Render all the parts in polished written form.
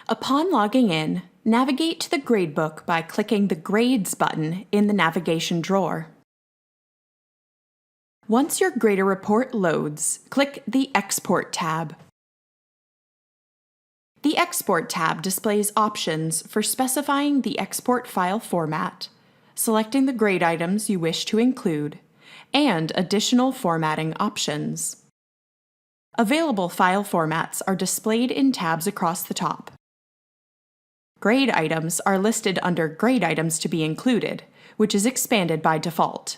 Upon logging in, navigate to the Gradebook by clicking the Grades button in the navigation drawer. Once your grader report loads, click the Export tab. The Export tab displays options for specifying the export file format, selecting the grade items you wish to include, and additional formatting options. Available file formats are displayed in tabs across the top. Grade items are listed under Grade Items to be included, which is expanded by default.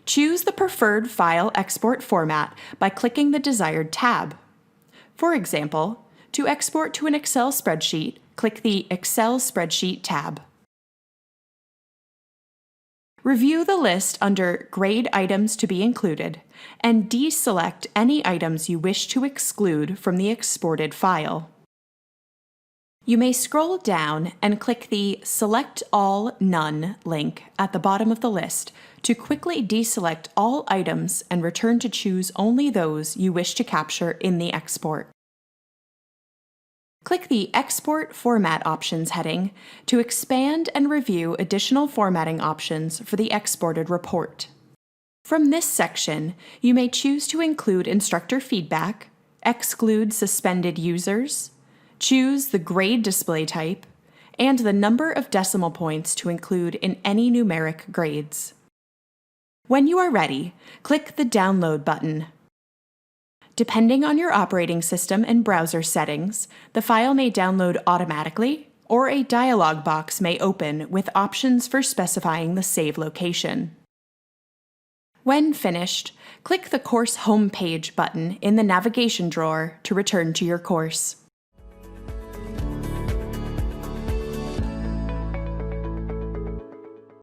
Choose the preferred file export format by clicking the desired tab. For example, to export to an Excel spreadsheet, click the Excel Spreadsheet tab. Review the list under Grade Items to be included and deselect any items you wish to exclude from the exported file. You may scroll down and click the Select All None link at the bottom of the list to quickly deselect all items and return to choose only those you wish to capture in the export. Click the Export Format Options heading to expand and review additional formatting options for the exported report. From this section, you may choose to include instructor feedback, exclude suspended users, choose the grade display type, and the number of decimal points to include in any numeric grades. When you are ready, click the Download button. Depending on your operating system and browser settings, the file may download automatically, or a dialog box may open with options for specifying the save location. When finished, click the Course Homepage button in the navigation drawer to return to your course.